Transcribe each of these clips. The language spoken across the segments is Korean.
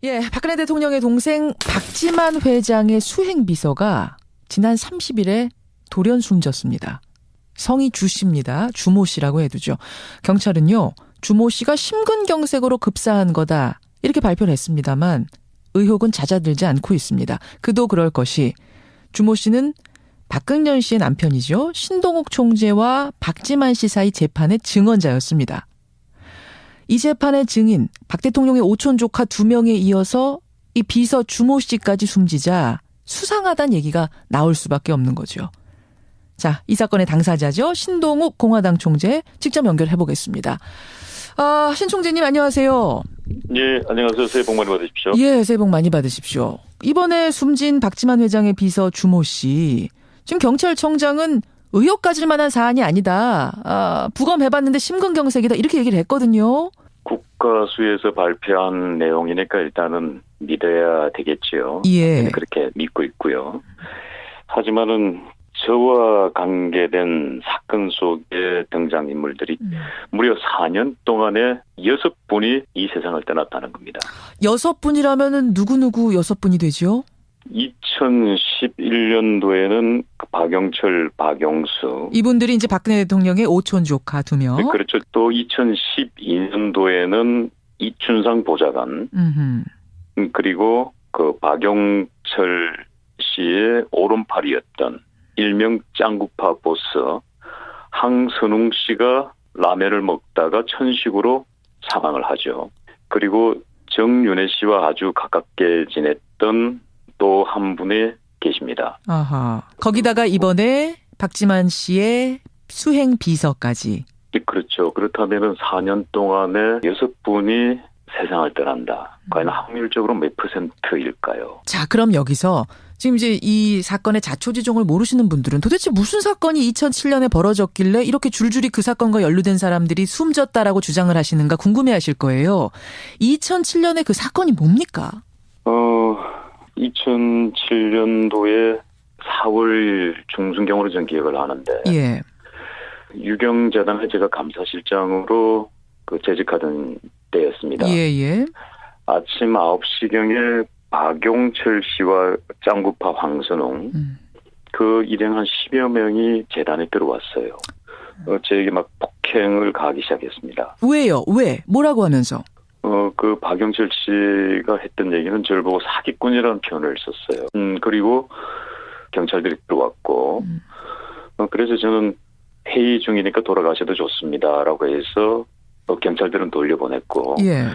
예, 박근혜 대통령의 동생 박지만 회장의 수행비서가 지난 30일에 돌연 숨졌습니다. 성이 주 씨입니다. 주모 씨라고 해두죠. 경찰은요, 주모 씨가 심근경색으로 급사한 거다 이렇게 발표를 했습니다만 의혹은 잦아들지 않고 있습니다. 그도 그럴 것이 주모 씨는 박근현 씨의 남편이죠. 신동욱 총재와 박지만 씨 사이 재판의 증언자였습니다. 이 재판의 증인 박 대통령의 오촌 조카 2명에 이어서 이 비서 주모 씨까지 숨지자 수상하다는 얘기가 나올 수밖에 없는 거죠. 자, 이 사건의 당사자죠. 신동욱 공화당 총재 직접 연결해 보겠습니다. 신 총재님 안녕하세요. 예, 안녕하세요. 새해 복 많이 받으십시오. 예, 새해 복 많이 받으십시오. 이번에 숨진 박지만 회장의 비서 주모 씨, 지금 경찰청장은 의혹 가질 만한 사안이 아니다. 부검해봤는데 심근경색이다 이렇게 얘기를 했거든요. 국가수에서 발표한 내용이니까 일단은 믿어야 되겠지요. 예. 그렇게 믿고 있고요. 하지만은 저와 관계된 사건 속의 등장인물들이 무려 4년 동안에 6분이 이 세상을 떠났다는 겁니다. 6분이라면은 누구 6분이 되죠? 2011년도에는 박영철, 박용수. 이분들이 이제 박근혜 대통령의 오촌 조카 2명. 네, 그렇죠. 또 2012년도에는 이춘상 보좌관. 그리고 그 박영철 씨의 오른팔이었던 일명 짱구파 보스 항선웅 씨가 라면을 먹다가 천식으로 사망을 하죠. 그리고 정윤혜 씨와 아주 가깝게 지냈던 또 한 분이 계십니다. 아하. 거기다가 이번에 박지만 씨의 수행 비서까지. 네, 그렇죠. 그렇다면은 4년 동안에 6분이 세상을 떠난다. 과연 확률적으로 몇 %일까요? 자, 그럼 여기서 지금 이제 이 사건의 자초지종을 모르시는 분들은 도대체 무슨 사건이 2007년에 벌어졌길래 이렇게 줄줄이 그 사건과 연루된 사람들이 숨졌다라고 주장을 하시는가 궁금해하실 거예요. 2007년에 그 사건이 뭡니까? 2007년도에 4월 중순경으로 전 기억을 하는데, 예. 유경재단에 제가 감사실장으로 재직하던 때였습니다. 예. 아침 9시경에 박용철 씨와 짱구파 황선웅, 그 일행 한 10여 명이 재단에 들어왔어요. 저에게 막 폭행을 가하기 시작했습니다. 왜요? 왜? 뭐라고 하면서? 그 박용철 씨가 했던 얘기는 저를 보고 사기꾼이라는 표현을 썼어요. 그리고 경찰들이 들어왔고, 그래서 저는 회의 중이니까 돌아가셔도 좋습니다라고 해서 경찰들은 돌려보냈고, 예.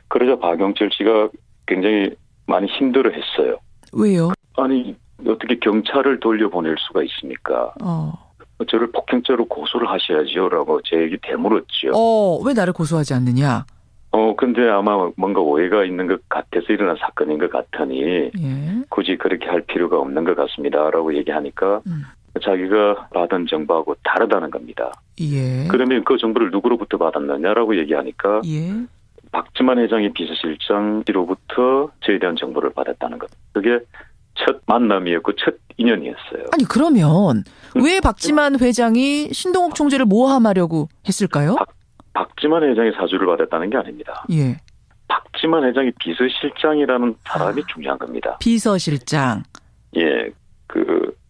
그러자 박용철 씨가 굉장히 많이 힘들어했어요. 왜요? 아니 어떻게 경찰을 돌려보낼 수가 있습니까? 저를 폭행죄로 고소를 하셔야지요라고 제에게 되물었죠. 왜 나를 고소하지 않느냐? 근데 아마 뭔가 오해가 있는 것 같아서 일어난 사건인 것 같으니 예. 굳이 그렇게 할 필요가 없는 것 같습니다라고 얘기하니까 자기가 받은 정보하고 다르다는 겁니다. 예. 그러면 그 정보를 누구로부터 받았느냐라고 얘기하니까 예. 박지만 회장의 비서실장으로부터 저에 대한 정보를 받았다는 것. 그게 첫 만남이었고 첫 인연이었어요. 아니 그러면 왜 박지만 회장이 신동욱 총재를 모함하려고 했을까요? 박지만 회장이 사주를 받았다는 게 아닙니다. 예. 박지만 회장이 비서실장이라는 사람이 중요한 겁니다. 비서실장. 예.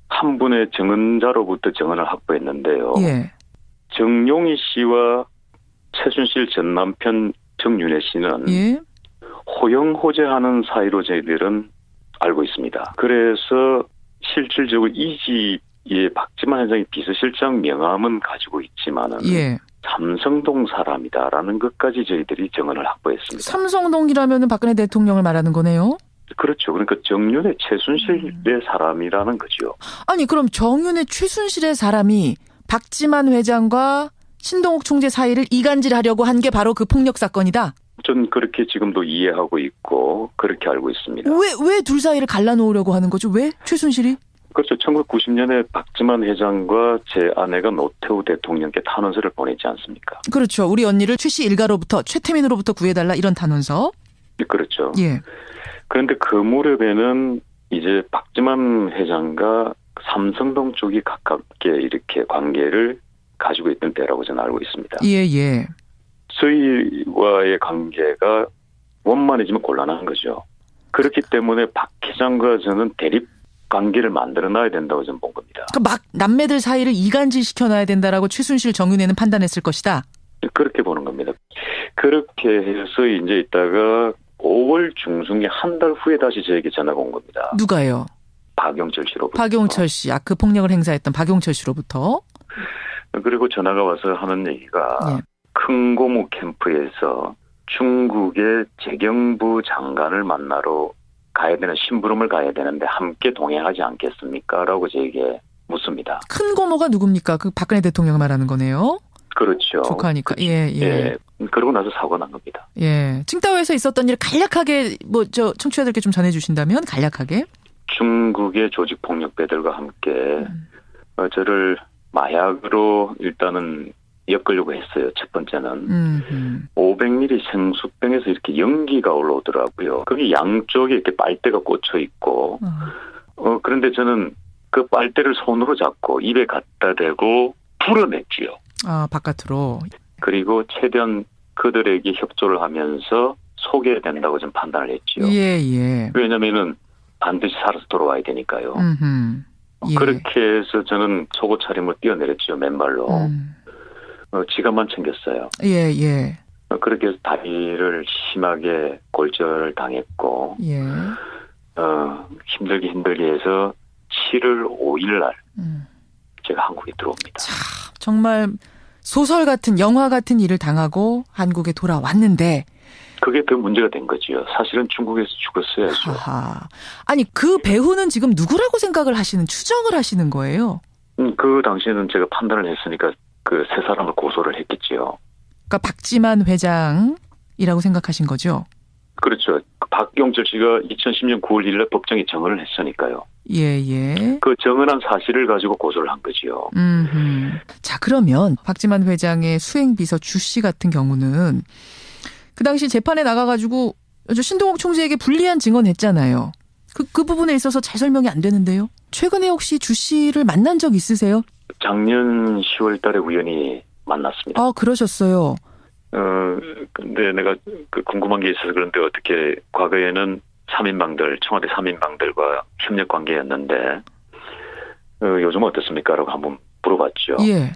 한 분의 증언자로부터 증언을 확보했는데요. 예. 정용희 씨와 최순실 전 남편 정윤혜 씨는 예. 호영호재하는 사이로 저희들은 알고 있습니다. 그래서 실질적으로 이 집의 박지만 회장이 비서실장 명함은 가지고 있지만은 예. 삼성동 사람이다라는 것까지 저희들이 증언을 확보했습니다. 삼성동이라면은 박근혜 대통령을 말하는 거네요. 그렇죠. 그러니까 정윤의 최순실의 사람이라는 거죠. 아니 그럼 정윤의 최순실의 사람이 박지만 회장과 신동욱 총재 사이를 이간질하려고 한 게 바로 그 폭력 사건이다. 전 그렇게 지금도 이해하고 있고 그렇게 알고 있습니다. 왜 둘 사이를 갈라놓으려고 하는 거죠? 왜 최순실이? 그렇죠. 1990년에 박지만 회장과 제 아내가 노태우 대통령께 탄원서를 보냈지 않습니까? 그렇죠. 우리 언니를 최 씨 일가로부터 최태민으로부터 구해달라 이런 탄원서. 그렇죠. 예. 그런데 그 무렵에는 이제 박지만 회장과 삼성동 쪽이 가깝게 이렇게 관계를 가지고 있던 때라고 저는 알고 있습니다. 예. 저희와의 관계가 원만해지면 곤란한 거죠. 그렇기 때문에 박 회장과 저는 대립 관계를 만들어놔야 된다고 저는 본 겁니다. 막 남매들 사이를 이간질 시켜놔야 된다라고 최순실 정윤회는 판단했을 것이다. 그렇게 보는 겁니다. 그렇게 해서 이제 있다가 5월 중순에 한 달 후에 다시 저에게 전화가 온 겁니다. 누가요? 박용철 씨로부터. 박용철 씨, 그 폭력을 행사했던 박용철 씨로부터. 그리고 전화가 와서 하는 얘기가 예. 큰 고무 캠프에서 중국의 재경부 장관을 만나러 가야 되는 심부름을 가야 되는데 함께 동행하지 않겠습니까? 라고 저에게 묻습니다. 큰 고모가 누굽니까? 그 박근혜 대통령 말하는 거네요. 그렇죠. 조카니까. 예. 예. 그러고 나서 사고가 난 겁니다. 예. 칭다오에서 있었던 일 간략하게 청취자들께 좀 전해주신다면 간략하게. 중국의 조직폭력배들과 함께 저를 마약으로 일단은 엮으려고 했어요. 첫 번째는 500ml 생수병에서 이렇게 연기가 올라오더라고요. 거기 양쪽에 이렇게 빨대가 꽂혀 있고 그런데 저는 그 빨대를 손으로 잡고 입에 갖다 대고 풀어냈지요. 바깥으로. 그리고 최대한 그들에게 협조를 하면서 속여야 된다고 좀 판단을 했지요. 예. 왜냐면은 반드시 살아서 돌아와야 되니까요. 예. 그렇게 해서 저는 속옷 차림을 뛰어내렸죠. 맨발로. 지갑만 챙겼어요. 예. 그렇게 해서 다리를 심하게 골절을 당했고 예. 힘들게 해서 7월 5일 날 제가 한국에 들어옵니다. 참, 정말 소설 같은 영화 같은 일을 당하고 한국에 돌아왔는데 그게 더 문제가 된 거지요. 사실은 중국에서 죽었어야죠. 아니 그 배우는 지금 누구라고 생각을 하시는 추정을 하시는 거예요? 그 당시에는 제가 판단을 했으니까 그 세 사람을 고소를 했겠지요. 그러니까 박지만 회장이라고 생각하신 거죠? 그렇죠. 박용철 씨가 2010년 9월 1일 법정에 증언을 했으니까요. 예. 그 증언한 사실을 가지고 고소를 한 거지요. 자, 그러면 박지만 회장의 수행비서 주 씨 같은 경우는 그 당시 재판에 나가가지고 신동욱 총재에게 불리한 증언했잖아요. 그 부분에 있어서 잘 설명이 안 되는데요. 최근에 혹시 주 씨를 만난 적 있으세요? 작년 10월 달에 우연히 만났습니다. 그러셨어요. 근데 내가 궁금한 게 있어서 그런데 어떻게 과거에는 청와대 3인방들과 협력 관계였는데, 요즘 어떻습니까? 라고 한번 물어봤죠. 예.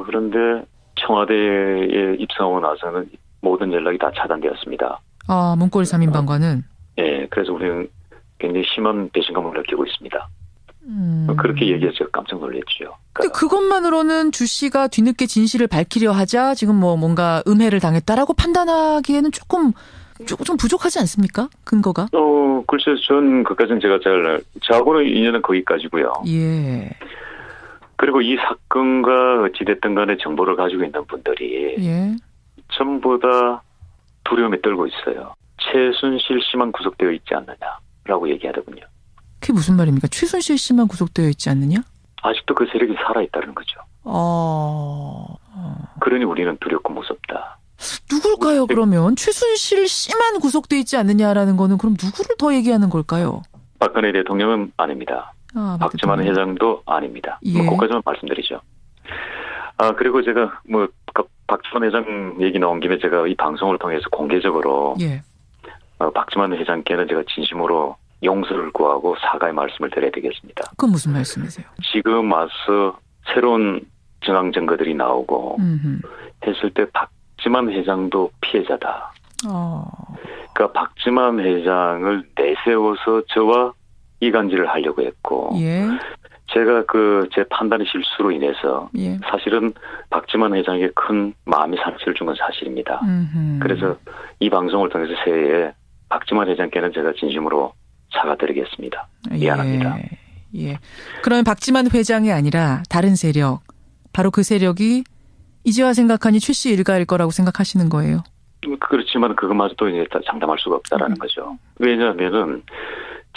그런데 청와대에 입성하고 나서는 모든 연락이 다 차단되었습니다. 문고리 3인방과는? 예, 그래서 우리는 굉장히 심한 배신감을 느끼고 있습니다. 그렇게 얘기해서 제가 깜짝 놀랐죠. 근데 그것만으로는 주 씨가 뒤늦게 진실을 밝히려 하자 지금 뭔가 음해를 당했다라고 판단하기에는 조금 부족하지 않습니까? 근거가? 글쎄요, 전 그까지는 제가 저하고는 인연은 거기까지고요. 예. 그리고 이 사건과 어찌됐든 간에 정보를 가지고 있는 분들이 예. 전부 다 두려움에 떨고 있어요. 최순실 씨만 구속되어 있지 않느냐라고 얘기하더군요. 그게 무슨 말입니까? 최순실 씨만 구속되어 있지 않느냐? 아직도 그 세력이 살아있다는 거죠. 그러니 우리는 두렵고 무섭다. 누굴까요, 그러면? 최순실 씨만 구속되어 있지 않느냐라는 거는 그럼 누구를 더 얘기하는 걸까요? 박근혜 대통령은 아닙니다. 박지만 회장도 아닙니다. 예. 거기까지만 말씀드리죠. 그리고 제가 박지만 회장 얘기 나온 김에 제가 이 방송을 통해서 공개적으로 예. 박지만 회장께는 제가 진심으로 용서를 구하고 사과의 말씀을 드려야 되겠습니다. 그건 무슨 말씀이세요? 지금 와서 새로운 정황 증거들이 나오고 했을 때 박지만 회장도 피해자다. 그러니까 박지만 회장을 내세워서 저와 이간질을 하려고 했고 예. 제가 제 판단의 실수로 인해서 예. 사실은 박지만 회장에게 큰 마음의 상처를 준 건 사실입니다. 그래서 이 방송을 통해서 새해에 박지만 회장께는 제가 진심으로 사과드리겠습니다. 미안합니다. 예. 그러면 박지만 회장이 아니라 다른 세력, 바로 그 세력이 이제와 생각하니 최 씨 일가일 거라고 생각하시는 거예요? 그렇지만 그것마저도 이제 장담할 수가 없다라는 거죠. 왜냐하면은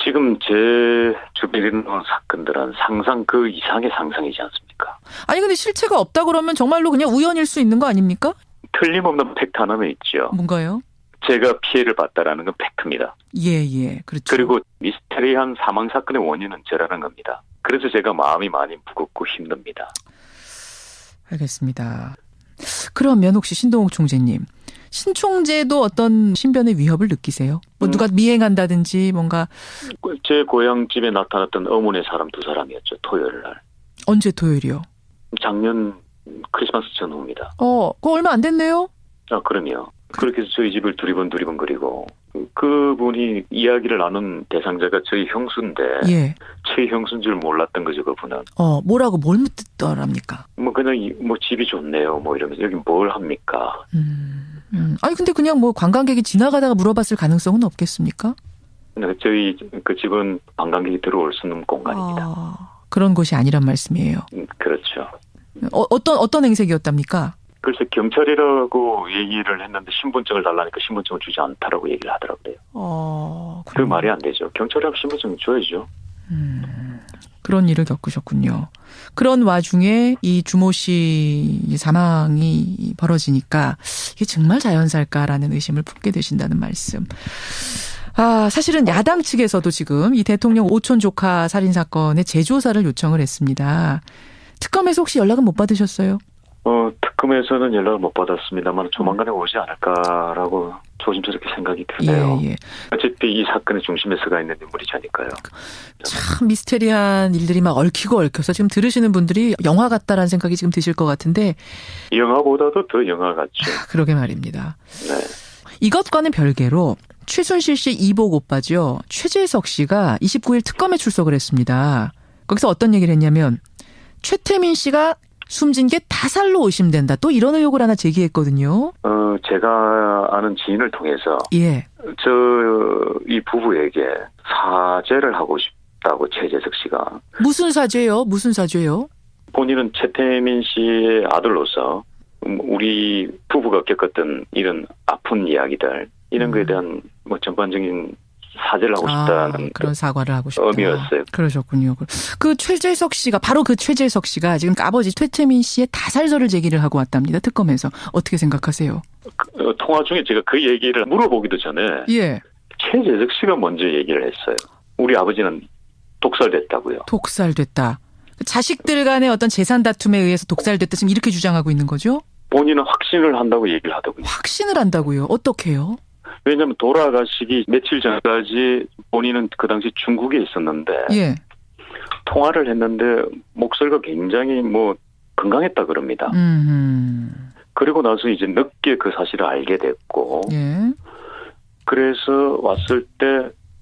지금 제 주변에 있는 사건들은 상상 그 이상의 상상이지 않습니까? 아니 근데 실체가 없다 그러면 정말로 그냥 우연일 수 있는 거 아닙니까? 틀림없는 팩트 하나는 있죠. 뭔가요? 제가 피해를 봤다라는 건 팩트입니다. 예, 그렇죠. 그리고 미스테리한 사망 사건의 원인은 저라는 겁니다. 그래서 제가 마음이 많이 무겁고 힘듭니다. 알겠습니다. 그러면 혹시 신동욱 총재님, 신 총재도 어떤 신변의 위협을 느끼세요? 뭐 누가 미행한다든지 뭔가. 제 고향집에 나타났던 어머니 사람 2사람이었죠. 토요일 날. 언제 토요일이요? 작년 크리스마스 전후입니다. 그거 얼마 안 됐네요? 그럼요. 그렇게 해서 저희 집을 두리번 거리고 그분이 이야기를 나눈 대상자가 저희 형수인데 예. 제 형수인 줄 몰랐던 거죠, 그분은. 뭐라고 뭘 묻더랍니까? 뭐 그냥 뭐 집이 좋네요, 뭐 이러면서 여기 뭘 합니까? 아니 근데 그냥 뭐 관광객이 지나가다가 물어봤을 가능성은 없겠습니까? 근데 저희 그 집은 관광객이 들어올 수 있는 공간입니다. 그런 곳이 아니란 말씀이에요. 그렇죠. 어떤 행색이었답니까? 그래서 경찰이라고 얘기를 했는데 신분증을 달라니까 신분증을 주지 않다라고 얘기를 하더라고요. 그 말이 안 되죠. 경찰이라고 신분증을 줘야죠. 그런 일을 겪으셨군요. 그런 와중에 이 주모 씨 사망이 벌어지니까 이게 정말 자연사일까라는 의심을 품게 되신다는 말씀. 사실은 야당 측에서도 지금 이 대통령 오촌 조카 살인 사건의 재조사를 요청을 했습니다. 특검에서 혹시 연락은 못 받으셨어요? 특검에서는 연락을 못 받았습니다만 조만간에 오지 않을까라고 조심스럽게 생각이 드네요. 예. 어차피 이 사건의 중심에 서가 있는 인물이 저니까요. 참 미스테리한 일들이 막 얽히고 얽혀서 지금 들으시는 분들이 영화 같다라는 생각이 지금 드실 것 같은데. 영화보다도 더 영화 같죠. 그러게 말입니다. 네. 이것과는 별개로 최순실 씨 이복 오빠죠. 최재석 씨가 29일 특검에 출석을 했습니다. 거기서 어떤 얘기를 했냐면 최태민 씨가 숨진 게 타살로 의심된다. 또 이런 의혹을 하나 제기했거든요. 제가 아는 지인을 통해서 예. 이 부부에게 사죄를 하고 싶다고 최재석 씨가. 무슨 사죄요? 무슨 사죄요? 본인은 최태민 씨의 아들로서 우리 부부가 겪었던 이런 아픈 이야기들 이런 거에 대한 뭐 전반적인 사죄를 하고 싶다는 그런 사과를 하고 싶다. 의미였어요. 그러셨군요. 그 최재석 씨가 바로 그 최재석 씨가 지금 아버지 최태민 씨의 타살설을 제기를 하고 왔답니다. 특검에서. 어떻게 생각하세요? 통화 중에 제가 그 얘기를 물어보기도 전에 예. 최재석 씨가 먼저 얘기를 했어요. 우리 아버지는 독살됐다고요. 독살됐다. 자식들 간의 어떤 재산 다툼에 의해서 독살됐다. 지금 이렇게 주장하고 있는 거죠? 본인은 확신을 한다고 얘기를 하더군요. 확신을 한다고요? 어떻게요? 왜냐하면 돌아가시기 며칠 전까지 본인은 그 당시 중국에 있었는데 예. 통화를 했는데 목소리가 굉장히 뭐 건강했다 그럽니다. 그리고 나서 이제 늦게 그 사실을 알게 됐고 예. 그래서 왔을 때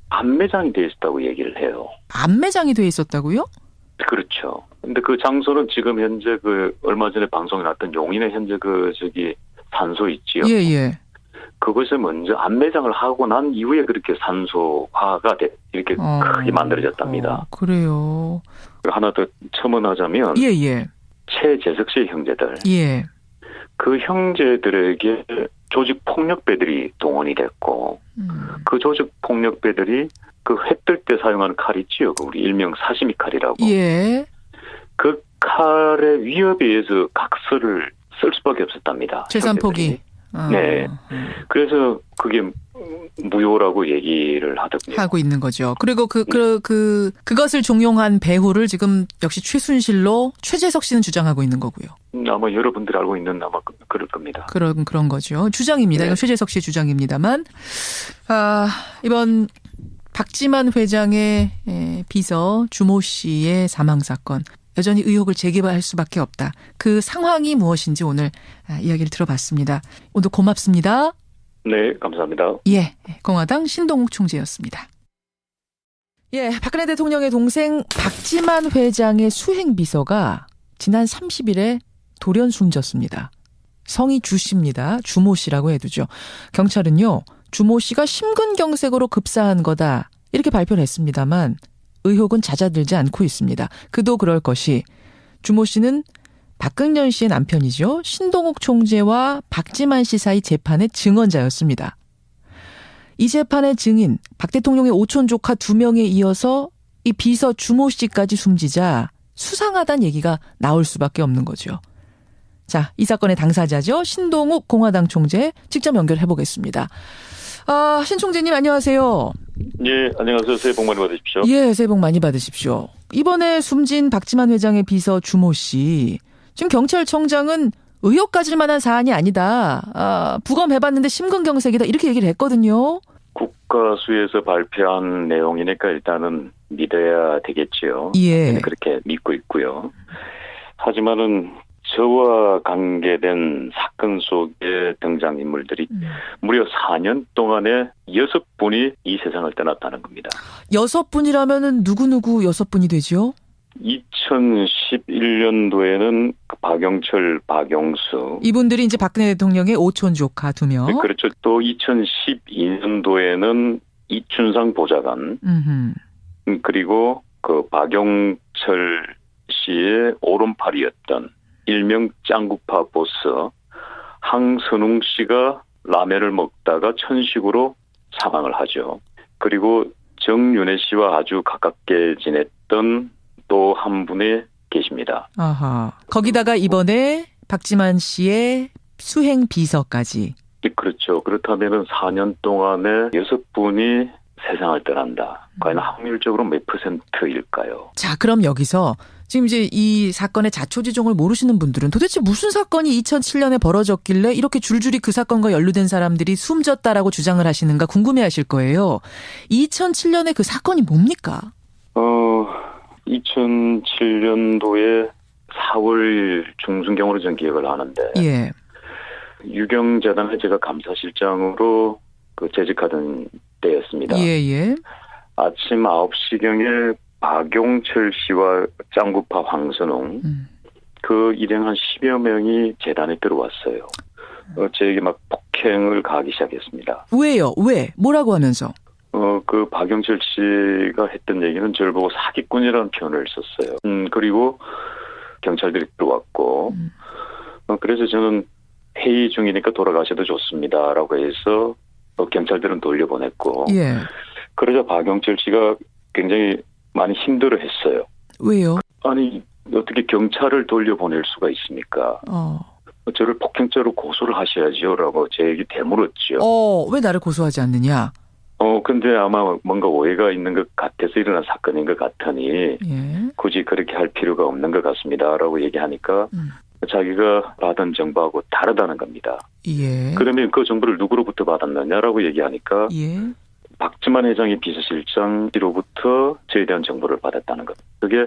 안매장이 돼 있었다고 얘기를 해요. 안매장이 돼 있었다고요? 그렇죠. 근데 그 장소는 지금 현재 그 얼마 전에 방송에 나왔던 용인의 현재 산소 있지요. 예. 그것을 먼저 안매장을 하고 난 이후에 그렇게 산소화가 이렇게 크게 만들어졌답니다. 그래요. 하나 더 첨언하자면 예. 최재석 씨의 형제들. 예. 그 형제들에게 조직 폭력배들이 동원이 됐고 그 조직 폭력배들이 그 회 뜰 때 사용하는 칼 있지요. 우리 일명 사시미 칼이라고. 예. 그 칼의 위협에 의해서 각서를 쓸 수밖에 없었답니다. 재산 포기. 네. 그래서 그게 무효라고 얘기를 하더군요. 하고 있는 거죠. 그리고 그것을 종용한 배후를 지금 역시 최순실로 최재석 씨는 주장하고 있는 거고요. 아마 여러분들이 알고 있는 아마 그럴 겁니다. 그런 거죠. 주장입니다. 네. 이건 최재석 씨의 주장입니다만, 이번 박지만 회장의 비서 주모 씨의 사망 사건. 여전히 의혹을 제기할 수밖에 없다. 그 상황이 무엇인지 오늘 이야기를 들어봤습니다. 오늘 고맙습니다. 네, 감사합니다. 예, 공화당 신동욱 총재였습니다. 예, 박근혜 대통령의 동생 박지만 회장의 수행 비서가 지난 30일에 돌연 숨졌습니다. 성이 주 씨입니다. 주모 씨라고 해두죠. 경찰은요, 주모 씨가 심근경색으로 급사한 거다 이렇게 발표를 했습니다만 의혹은 잦아들지 않고 있습니다. 그도 그럴 것이 주모 씨는 박근현 씨의 남편이죠. 신동욱 총재와 박지만 씨 사이 재판의 증언자였습니다. 이 재판의 증인 박 대통령의 오촌 조카 2명에 이어서 이 비서 주모 씨까지 숨지자 수상하다는 얘기가 나올 수밖에 없는 거죠. 자, 이 사건의 당사자죠. 신동욱 공화당 총재 직접 연결해 보겠습니다. 신 총재님 안녕하세요. 예, 안녕하세요. 새해 복 많이 받으십시오. 예, 새해 복 많이 받으십시오. 이번에 숨진 박지만 회장의 비서 주모 씨, 지금 경찰청장은 의혹 가질 만한 사안이 아니다. 부검해봤는데 심근경색이다. 이렇게 얘기를 했거든요. 국가수에서 발표한 내용이니까 일단은 믿어야 되겠지요. 예. 그렇게 믿고 있고요. 하지만은 저와 관계된 사건 속의 등장인물들이 무려 4년 동안에 6분이 이 세상을 떠났다는 겁니다. 6분이라면은 누구 6분이 되죠? 2011년도에는 박영철, 박용수. 이분들이 이제 박근혜 대통령의 오촌 조카 2명. 그렇죠. 또 2012년도에는 이춘상 보좌관. 그리고 그 박영철 씨의 오른팔이었던 일명 짱구파 보스 항선웅 씨가 라면을 먹다가 천식으로 사망을 하죠. 그리고 정윤혜 씨와 아주 가깝게 지냈던 또 한 분이 계십니다. 아하. 거기다가 이번에 박지만 씨의 수행 비서까지. 그렇죠. 그렇다면은 4년 동안에 6분이 세상을 떠난다. 과연 확률적으로 몇 %일까요? 자, 그럼 여기서 지금 이제 이 사건의 자초지종을 모르시는 분들은 도대체 무슨 사건이 2007년에 벌어졌길래 이렇게 줄줄이 그 사건과 연루된 사람들이 숨졌다라고 주장을 하시는가 궁금해하실 거예요. 2007년에 그 사건이 뭡니까? 2007년도에 4월 중순경으로 전 기억을 하는데 예. 유경재단에 제가 감사실장으로 재직하던 때였습니다. 예. 아침 9시경에 박용철 씨와 짱구파 황선웅 그 일행 한 10여 명이 재단에 들어왔어요. 저에게 막 폭행을 가하기 시작했습니다. 왜요? 왜? 뭐라고 하면서? 그 박용철 씨가 했던 얘기는 저를 보고 사기꾼이라는 표현을 썼어요. 그리고 경찰들이 들어왔고 그래서 저는 회의 중이니까 돌아가셔도 좋습니다라고 해서 경찰들은 돌려보냈고 예. 그러자 박용철 씨가 굉장히 많이 힘들어했어요. 왜요? 아니 어떻게 경찰을 돌려보낼 수가 있습니까? 저를 폭행죄로 고소를 하셔야지요라고 제게 되물었죠. 왜 나를 고소하지 않느냐? 근데 아마 뭔가 오해가 있는 것 같아서 일어난 사건인 것 같으니 예. 굳이 그렇게 할 필요가 없는 것 같습니다라고 얘기하니까 자기가 받은 정보하고 다르다는 겁니다. 예. 그러면 그 정보를 누구로부터 받았느냐라고 얘기하니까 예. 박지만 회장이 비서실장으로부터 저에 대한 정보를 받았다는 것. 그게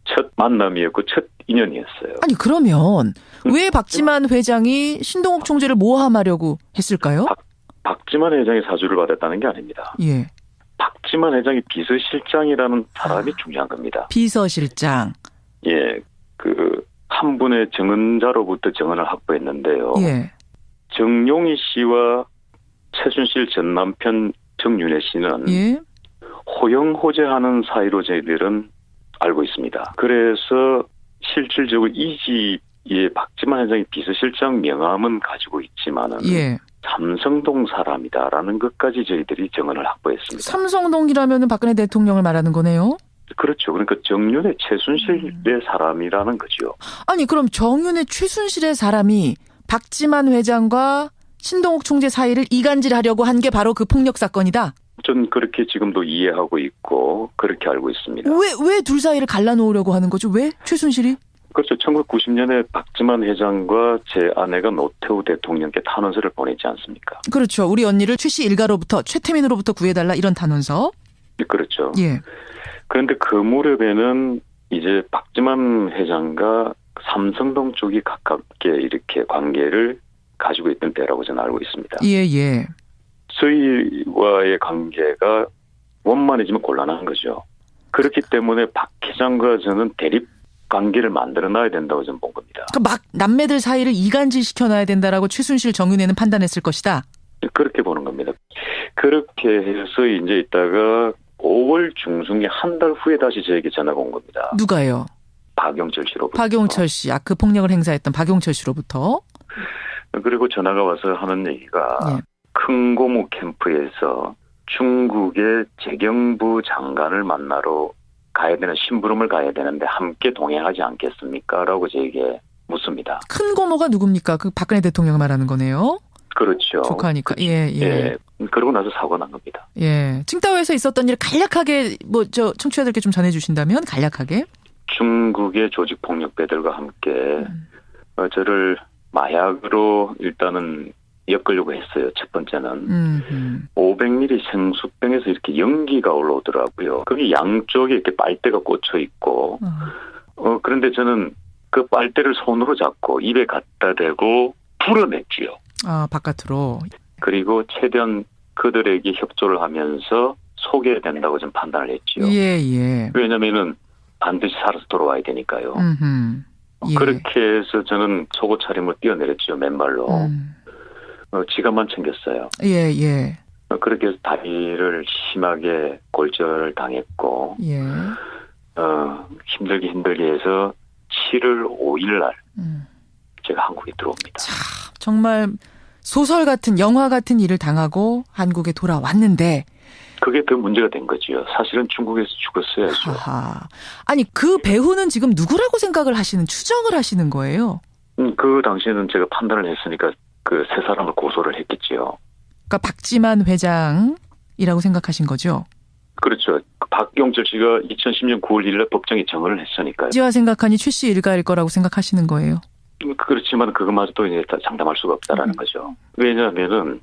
첫 만남이었고 첫 인연이었어요. 아니 그러면 왜 박지만 회장이 신동욱 총재를 모함하려고 했을까요? 박지만 회장이 사주를 받았다는 게 아닙니다. 예. 박지만 회장이 비서실장이라는 사람이 중요한 겁니다. 비서실장. 예. 한 분의 증언자로부터 증언을 확보했는데요. 예. 정용희 씨와 최순실 전 남편 정윤혜 씨는 예. 호영호재하는 사이로 저희들은 알고 있습니다. 그래서 실질적으로 이 집에 박지만 회장이 비서실장 명함은 가지고 있지만은 예. 삼성동 사람이다라는 것까지 저희들이 증언을 확보했습니다. 삼성동이라면은 박근혜 대통령을 말하는 거네요. 그렇죠. 그러니까 정윤의 최순실의 사람이라는 거죠. 아니 그럼 정윤의 최순실의 사람이 박지만 회장과 신동욱 총재 사이를 이간질하려고 한 게 바로 그 폭력 사건이다. 전 그렇게 지금도 이해하고 있고 그렇게 알고 있습니다. 왜 둘 사이를 갈라놓으려고 하는 거죠? 왜 최순실이? 그렇죠. 1990년에 박지만 회장과 제 아내가 노태우 대통령께 탄원서를 보냈지 않습니까? 그렇죠. 우리 언니를 최씨 일가로부터 최태민으로부터 구해달라 이런 탄원서. 그렇죠. 예. 그런데 그 무렵에는 이제 박지만 회장과 삼성동 쪽이 가깝게 이렇게 관계를 가지고 있던 때라고 저는 알고 있습니다. 예. 저희와의 관계가 원만해지면 곤란한 거죠. 그렇기 때문에 박 회장과 저는 대립 관계를 만들어 놔야 된다고 저는 본 겁니다. 그러니까 막 남매들 사이를 이간질 시켜놔야 된다라고 최순실 정윤회는 판단했을 것이다. 그렇게 보는 겁니다. 그렇게 해서 이제 있다가 5월 중순에 한 달 후에 다시 저에게 전화가 온 겁니다. 누가요? 박용철 씨로부터. 박용철 씨. 그 폭력을 행사했던 박용철 씨로부터. 그리고 전화가 와서 하는 얘기가 예. 큰 고무 캠프에서 중국의 재경부 장관을 만나러 가야 되는 심부름을 가야 되는데 함께 동행하지 않겠습니까? 라고 저에게 묻습니다. 큰 고모가 누굽니까? 그 박근혜 대통령을 말하는 거네요. 그렇죠. 조카니까. 예. 그러고 나서 사고가 난 겁니다. 예. 칭다오에서 있었던 일을 간략하게 청취자들께 좀 전해주신다면 간략하게. 중국의 조직폭력배들과 함께 저를 마약으로 일단은 엮으려고 했어요. 첫 번째는 500ml 생수병에서 이렇게 연기가 올라오더라고요. 거기 양쪽에 이렇게 빨대가 꽂혀 있고 그런데 저는 그 빨대를 손으로 잡고 입에 갖다 대고 불어냈지요. 아, 바깥으로. 그리고 최대한 그들에게 협조를 하면서 속여야 된다고 좀 판단을 했지요. 예, 예. 왜냐면은 반드시 살아서 돌아와야 되니까요. 예. 그렇게 해서 저는 속옷 차림을 뛰어내렸죠. 맨발로. 지갑만 챙겼어요. 예, 예. 그렇게 해서 다리를 심하게 골절을 당했고 예. 힘들게 해서 7월 5일 날 제가 한국에 들어옵니다. 참, 정말 소설 같은 영화 같은 일을 당하고 한국에 돌아왔는데 그게 더 문제가 된 거지요. 사실은 중국에서 죽었어야죠. 하하. 아니 그 배우는 지금 누구라고 생각을 하시는 추정을 하시는 거예요? 그 당시에는 제가 판단을 했으니까 그 세 사람을 고소를 했겠지요. 그러니까 박지만 회장이라고 생각하신 거죠? 그렇죠. 박경철 씨가 2010년 9월 1일 법정에 정언을 했으니까요. 지와 생각하니 최 씨 일가일 거라고 생각하시는 거예요? 그렇지만 그것마저도 이제 다 장담할 수가 없다라는 거죠. 왜냐하면은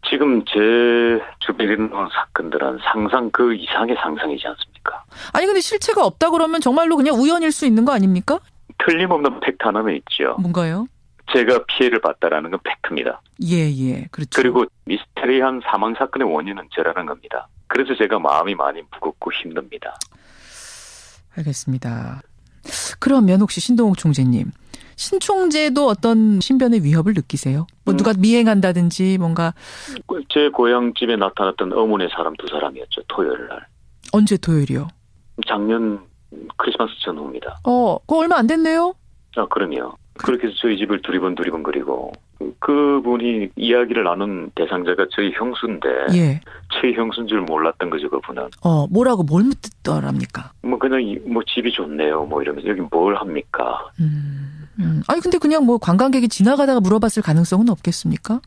지금 제 주변에 있는 사건들은 상상 그 이상의 상상이지 않습니까? 아니 근데 실체가 없다 그러면 정말로 그냥 우연일 수 있는 거 아닙니까? 틀림없는 팩트 하나는 있죠. 뭔가요? 제가 피해를 봤다라는 건 팩트입니다. 예, 예. 그렇죠. 그리고 미스테리한 사망 사건의 원인은 저라는 겁니다. 그래서 제가 마음이 많이 무겁고 힘듭니다. 알겠습니다. 그러면 혹시 신동욱 총재님, 신 총재도 어떤 신변의 위협을 느끼세요? 뭐 누가 미행한다든지 뭔가. 제 고향집에 나타났던 어머니 사람 두 사람이었죠. 토요일 날. 언제 토요일이요? 작년 크리스마스 전후입니다. 그거 얼마 안 됐네요? 그럼요. 그렇게 해서 저희 집을 두리번두리번 그분이 이야기를 나눈 대상자가 저희 형수인데 예. 저희 형수인 줄 몰랐던 거죠, 그분은. 뭐라고 뭘 묻더랍니까? 그냥 집이 좋네요, 이러면서 여기 뭘 합니까? 아니 근데 그냥 관광객이 지나가다가 물어봤을 가능성은 없겠습니까?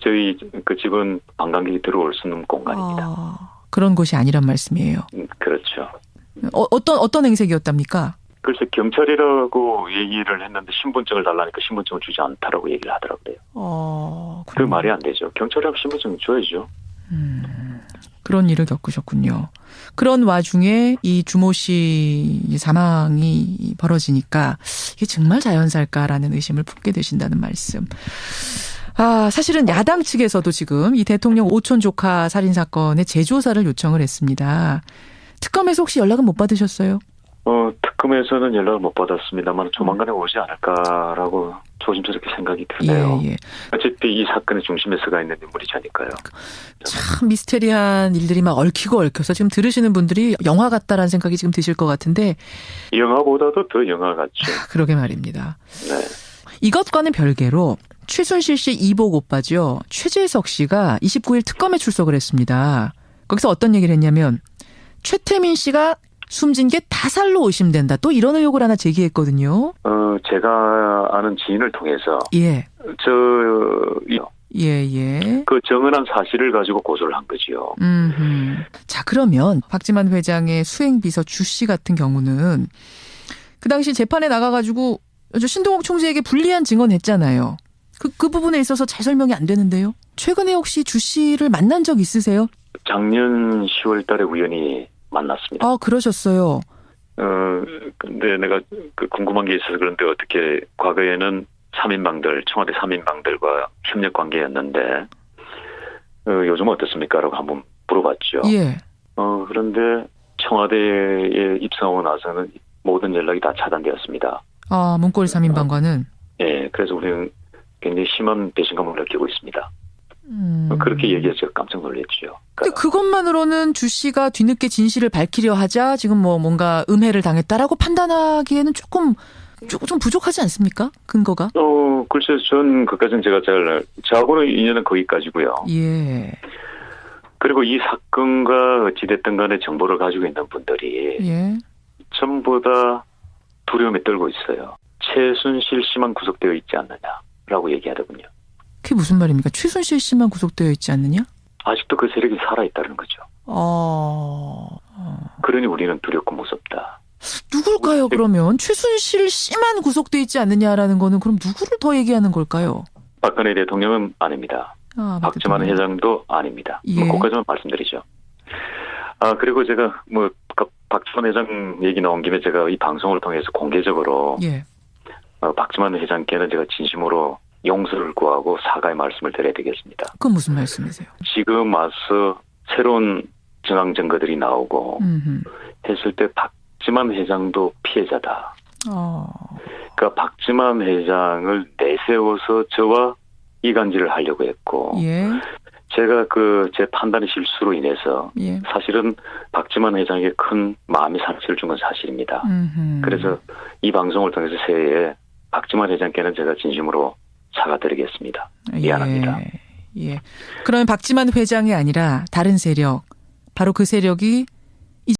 저희 그 집은 관광객이 들어올 수 있는 공간입니다. 그런 곳이 아니란 말씀이에요. 그렇죠. 어떤 행색이었답니까? 글쎄 경찰이라고 얘기를 했는데 신분증을 달라니까 신분증을 주지 않다라고 얘기를 하더라고요. 그 말이 안 되죠. 경찰이라고 신분증 줘야죠. 그런 일을 겪으셨군요. 그런 와중에 이 주모 씨 사망이 벌어지니까 이게 정말 자연사일까라는 의심을 품게 되신다는 말씀. 사실은 야당 측에서도 지금 이 대통령 오촌 조카 살인 사건의 재조사를 요청을 했습니다. 특검에서 혹시 연락은 못 받으셨어요? 특검에서는 연락을 못 받았습니다만 조만간에 오지 않을까라고 조심스럽게 생각이 드네요. 예, 예. 어차피 이 사건의 중심에 서가 있는 인물이자니까요. 참 미스테리한 일들이 막 얽히고 얽혀서 지금 들으시는 분들이 영화 같다라는 생각이 지금 드실 것 같은데. 영화보다도 더 영화 같죠. 그러게 말입니다. 네. 이것과는 별개로 최순실 씨 이복 오빠죠. 최재석 씨가 29일 특검에 출석을 했습니다. 거기서 어떤 얘기를 했냐면 최태민 씨가 숨진 게 타살로 의심된다. 또 이런 의혹을 하나 제기했거든요. 제가 아는 지인을 통해서 예. 예. 그 정언한 사실을 가지고 고소를 한 거지요. 자, 그러면 박지만 회장의 수행비서 주 씨 같은 경우는 그 당시 재판에 나가가지고 신동욱 총재에게 불리한 증언했잖아요. 그 부분에 있어서 잘 설명이 안 되는데요. 최근에 혹시 주 씨를 만난 적 있으세요? 작년 10월 달에 우연히 만났습니다. 그러셨어요. 근데 내가 궁금한 게 있어서 그런데 어떻게 과거에는 3인방들, 청와대 3인방들과 협력 관계였는데, 요즘은 어떻습니까? 라고 한번 물어봤죠. 예. 그런데 청와대에 입성하고 나서는 모든 연락이 다 차단되었습니다. 문고리 3인방과는? 예, 그래서 우리는 굉장히 심한 배신감을 느끼고 있습니다. 그렇게 얘기해서 깜짝 놀랐죠. 근데 그것만으로는 주 씨가 뒤늦게 진실을 밝히려 하자 지금 뭔가 음해를 당했다라고 판단하기에는 조금 부족하지 않습니까? 근거가? 글쎄, 전 그까지는 제가 저하고는 인연은 거기까지고요. 예. 그리고 이 사건과 어찌됐든 간에 정보를 가지고 있는 분들이 예. 전부 다 두려움에 떨고 있어요. 최순실 씨만 구속되어 있지 않느냐라고 얘기하더군요. 그게 무슨 말입니까? 최순실 씨만 구속되어 있지 않느냐? 아직도 그 세력이 살아있다는 거죠. 그러니 우리는 두렵고 무섭다. 누굴까요, 그러면? 최순실 씨만 구속돼 있지 않느냐라는 거는 그럼 누구를 더 얘기하는 걸까요? 박근혜 대통령은 아닙니다. 아, 박지만 대통령. 회장도 아닙니다. 예. 그것까지만 말씀드리죠. 그리고 제가 박지만 회장 얘기 나온 김에 제가 이 방송을 통해서 공개적으로 예. 박지만 회장께는 제가 진심으로 용서를 구하고 사과의 말씀을 드려야 되겠습니다. 그건 무슨 말씀이세요? 지금 와서 새로운 정황 증거들이 나오고 음흠. 했을 때 박지만 회장도 피해자다. 그러니까 박지만 회장을 내세워서 저와 이간질을 하려고 했고 예. 제가 제 판단의 실수로 인해서 예. 사실은 박지만 회장에게 큰 마음의 상처를 준 건 사실입니다. 그래서 이 방송을 통해서 새해에 박지만 회장께는 제가 진심으로 사과드리겠습니다. 미안합니다. 예. 그러면 박지만 회장이 아니라 다른 세력, 바로 그 세력이